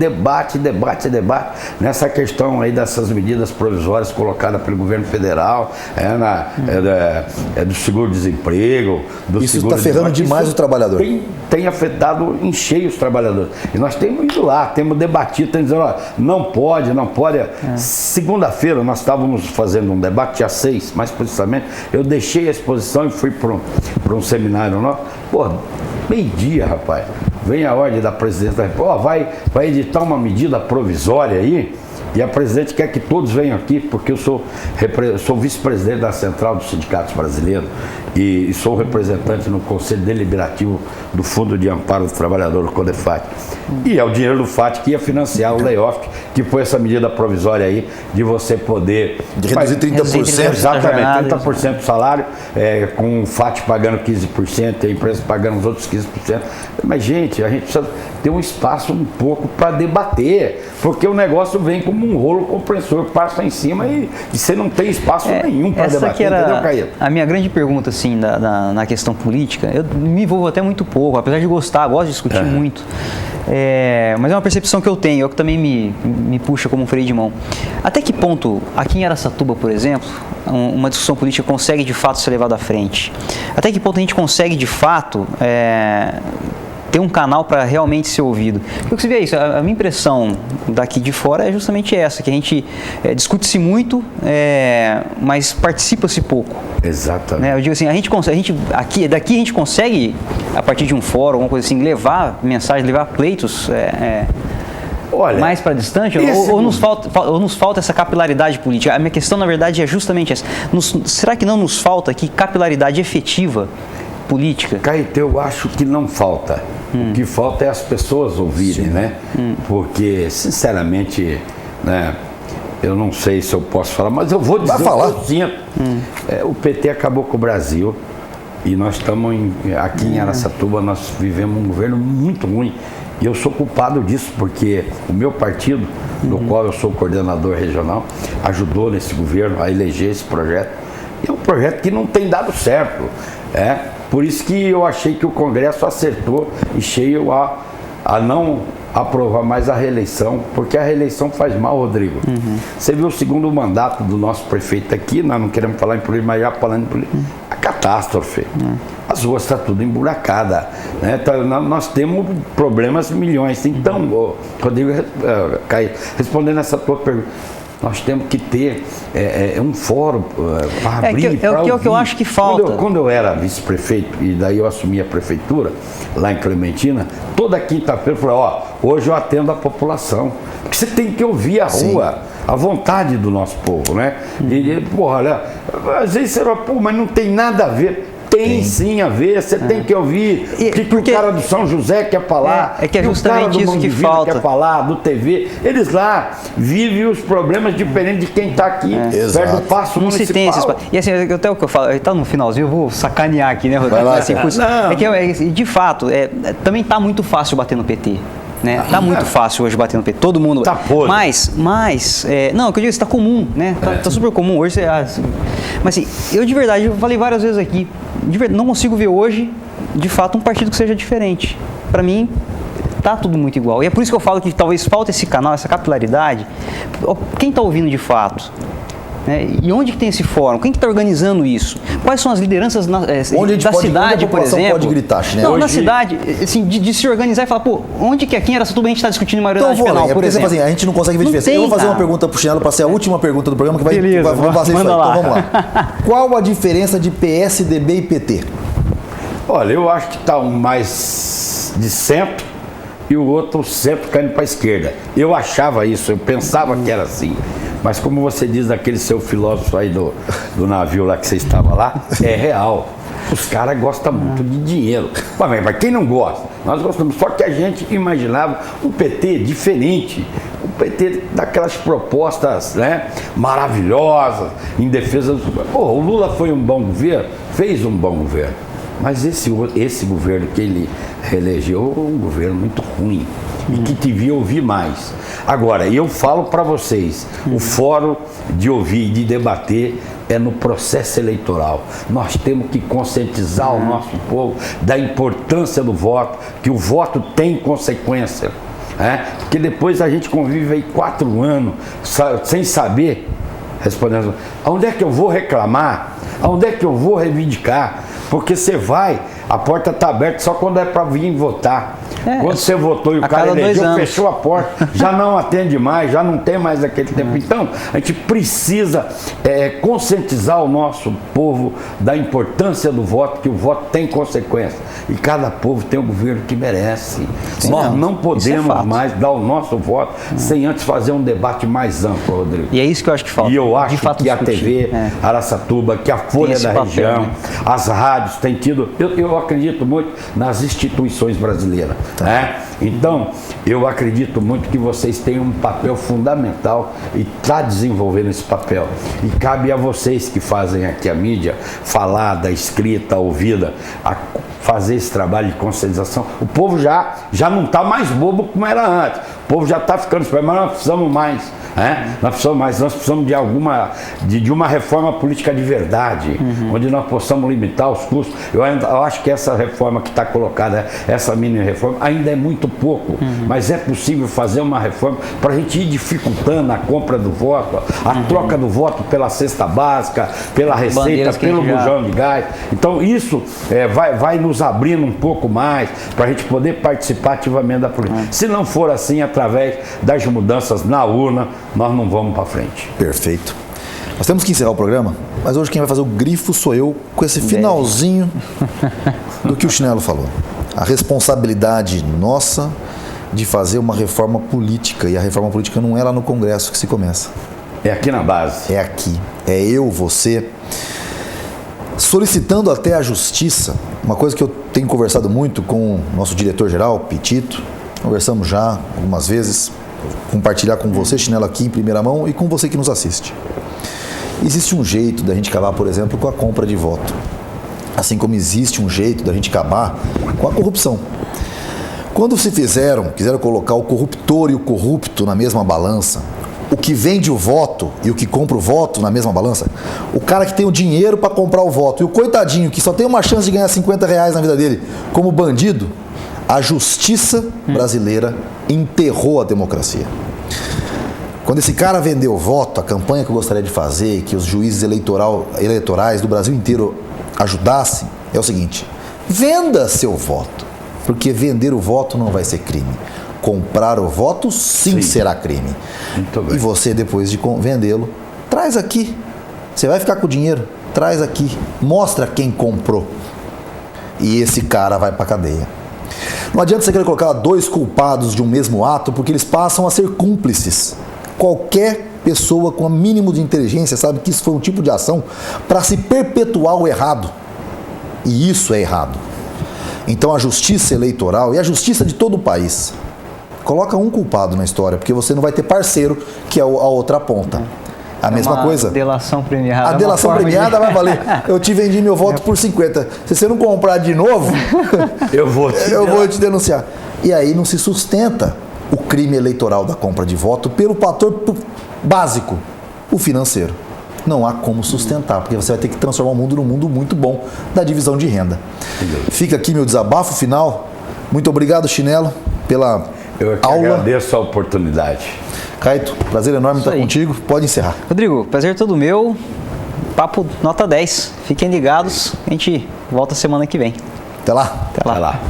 Nessa questão aí dessas medidas provisórias colocadas pelo governo federal, do seguro-desemprego, do Isso está ferrando demais o trabalhador. Tem afetado em cheio os trabalhadores. E nós temos ido lá, temos debatido, temos dizendo, não pode. Segunda-feira nós estávamos fazendo um debate, dia 6, mais precisamente, eu deixei a exposição e fui para um seminário nosso. Pô, meio-dia, rapaz, vem a ordem da presidente da República, vai editar uma medida provisória aí, e a presidente quer que todos venham aqui, porque eu sou vice-presidente da Central dos Sindicatos Brasileiros e sou representante no Conselho Deliberativo do Fundo de Amparo do Trabalhador, o CODEFAT. E é o dinheiro do FAT que ia financiar o layoff, que foi essa medida provisória aí, de você poder... De reduzir 30%. Exatamente, 30% do salário, com o FAT pagando 15% e a empresa pagando os outros 15%. Mas, gente, a gente precisa ter um espaço um pouco para debater, porque o negócio vem como um rolo compressor, passa em cima e você não tem espaço nenhum para debater, que era entendeu, Caíto? A minha grande pergunta, assim, na questão política. Eu me envolvo até muito pouco, apesar de gostar, gosto de discutir muito. Mas é uma percepção que eu tenho, que também me puxa como um freio de mão. Até que ponto, aqui em Araçatuba, por exemplo, uma discussão política consegue de fato ser levada à frente? Até que ponto a gente consegue de fato ter um canal para realmente ser ouvido? Porque você vê isso, a minha impressão daqui de fora é justamente essa, que a gente discute-se muito, mas participa-se pouco. Exatamente. Eu digo assim, daqui a gente consegue, a partir de um fórum, alguma coisa assim, levar mensagem, levar pleitos mais para distante? Ou nos falta essa capilaridade política? A minha questão, na verdade, é justamente essa. Será que não nos falta aqui capilaridade efetiva política? Caíto, eu acho que não falta. O que falta é as pessoas ouvirem, né? Porque, sinceramente, né, eu não sei se eu posso falar, mas eu vou dizer que eu sinto. O PT acabou com o Brasil e nós estamos aqui em Araçatuba, nós vivemos um governo muito ruim. E eu sou culpado disso, porque o meu partido, do qual eu sou coordenador regional, ajudou nesse governo a eleger esse projeto. E é um projeto que não tem dado certo. Por isso que eu achei que o Congresso acertou em cheio a não aprovar mais a reeleição, porque a reeleição faz mal, Rodrigo. Você viu o segundo mandato do nosso prefeito aqui, nós não queremos falar em política, mas já falando em política, a catástrofe. As ruas estão tudo emburacadas, né? Nós temos problemas milhões. Então, Rodrigo, respondendo essa tua pergunta, nós temos que ter um fórum para abrir, para ouvir. É o que eu acho que falta. Quando eu era vice-prefeito, e daí eu assumi a prefeitura, lá em Clementina, toda quinta-feira eu falei, hoje eu atendo a população. Porque você tem que ouvir a rua, a vontade do nosso povo, né? E, olha, às vezes você fala, mas não tem nada a ver. Tem sim a ver, você tem que ouvir o que o cara do São José quer falar, é que é justamente o cara do isso que Mangueville falta. quer falar, do TV. Eles lá vivem os problemas diferentes de quem está aqui, perto do Paço Não se Municipal. tem esses... E assim, até o que eu falo, está no finalzinho, eu vou sacanear aqui, né, Rodrigo? Vai lá, Assim, de fato, também está muito fácil bater no PT. Né? Tá muito fácil hoje bater no PT, todo mundo. Tá podre. Mas não, o que eu digo, está comum, né? Tá super comum hoje. Mas assim, eu de verdade, eu falei várias vezes aqui, não consigo ver hoje, de fato, um partido que seja diferente. Para mim, tá tudo muito igual. E é por isso que eu falo que talvez falte esse canal, essa capilaridade. Quem está ouvindo de fato? E onde que tem esse fórum? Quem que está organizando isso? Quais são as lideranças da cidade, por exemplo? Pode gritar, Chinelo? Não, Hoje... na cidade, assim, de se organizar e falar, pô, onde que aqui em Araçatuba a gente está discutindo maioridade penal, por exemplo? Assim, a gente não consegue ver diferença. Eu vou fazer uma pergunta pro Chinelo para ser a última pergunta do programa que vai fazer isso aí. Então vamos lá. Qual a diferença de PSDB e PT? Olha, eu acho que está um mais de centro e o outro centro caindo para a esquerda. Eu achava isso, eu pensava que era assim. Mas como você diz daquele seu filósofo aí do navio lá que você estava lá, é real. Os caras gostam muito de dinheiro. Mas quem não gosta? Nós gostamos. Só que a gente imaginava um PT diferente. Um PT daquelas propostas, né, maravilhosas, em defesa do... o Lula foi um bom governo? Fez um bom governo. Mas esse governo que ele reelegeu é um governo muito ruim. E que devia ouvir mais. Agora, eu falo para vocês, o fórum de ouvir e de debater é no processo eleitoral. Nós temos que conscientizar o nosso povo da importância do voto, que o voto tem consequência. Porque depois a gente convive aí 4 anos sem saber, respondendo, aonde é que eu vou reclamar? Aonde é que eu vou reivindicar? Porque você vai, a porta está aberta só quando é para vir votar. Quando você votou e o cara elegeu, fechou a porta, já não atende mais, já não tem mais aquele tempo. Então, a gente precisa conscientizar o nosso povo da importância do voto, que o voto tem consequência. E cada povo tem o governo que merece. Nós não podemos mais dar o nosso voto sem antes fazer um debate mais amplo, Rodrigo. E é isso que eu acho que falta. E eu acho que a TV Araçatuba, que a Folha da região, as rádios têm tido... Eu acredito muito nas instituições brasileiras. Então, eu acredito muito que vocês têm um papel fundamental e está desenvolvendo esse papel. E cabe a vocês que fazem aqui a mídia, falada, escrita, ouvida, a fazer esse trabalho de conscientização. O povo já não está mais bobo como era antes. O povo já está ficando esperto, mas nós precisamos mais. Nós precisamos de uma reforma política de verdade, onde nós possamos limitar os custos. Eu acho que essa reforma que está colocada, essa mini reforma, ainda é muito pouco, mas é possível fazer uma reforma para a gente ir dificultando a compra do voto, a troca do voto pela cesta básica, pela receita, pelo bujão de gás. Então isso vai nos abrindo um pouco mais para a gente poder participar ativamente da política. Se não for assim, através das mudanças na urna, nós não vamos para frente. Perfeito. Nós temos que encerrar o programa, mas hoje quem vai fazer o grifo sou eu, com esse finalzinho do que o Chinelo falou. A responsabilidade nossa de fazer uma reforma política, e a reforma política não é lá no Congresso que se começa. É aqui na base. É aqui. É eu, você, solicitando até a justiça, uma coisa que eu tenho conversado muito com o nosso diretor-geral, Pitito, conversamos já algumas vezes, compartilhar com você, Chinelo, aqui em primeira mão, e com você que nos assiste. Existe um jeito da gente acabar, por exemplo, com a compra de voto. Assim como existe um jeito da gente acabar com a corrupção. Quando quiseram colocar o corruptor e o corrupto na mesma balança, o que vende o voto e o que compra o voto na mesma balança, o cara que tem o dinheiro para comprar o voto e o coitadinho que só tem uma chance de ganhar R$50 na vida dele como bandido, a justiça brasileira enterrou a democracia. Quando esse cara vendeu o voto, a campanha que eu gostaria de fazer, que os juízes eleitorais do Brasil inteiro ajudassem, é o seguinte: venda seu voto, porque vender o voto não vai ser crime. Comprar o voto sim será crime. Muito bem. E você, depois de vendê-lo, traz aqui. Você vai ficar com o dinheiro, traz aqui, mostra quem comprou. E esse cara vai para a cadeia. Não adianta você querer colocar 2 culpados de um mesmo ato, porque eles passam a ser cúmplices. Qualquer pessoa com o mínimo de inteligência sabe que isso foi um tipo de ação para se perpetuar o errado. E isso é errado. Então a justiça eleitoral e a justiça de todo o país coloca um culpado na história, porque você não vai ter parceiro, que é a outra ponta. A mesma coisa. Delação premiada. A delação premiada vai valer. Eu te vendi meu voto por 50. Se você não comprar de novo, eu vou te denunciar. E aí não se sustenta o crime eleitoral da compra de voto pelo fator básico, o financeiro. Não há como sustentar, porque você vai ter que transformar o mundo num mundo muito bom da divisão de renda. Fica aqui meu desabafo final. Muito obrigado, Chinelo, pela Eu aula. agradeço a oportunidade. Caeto, prazer enorme estar contigo. Pode encerrar. Rodrigo, prazer todo meu. Papo nota 10. Fiquem ligados. A gente volta semana que vem. Até lá. Até lá. Vai lá.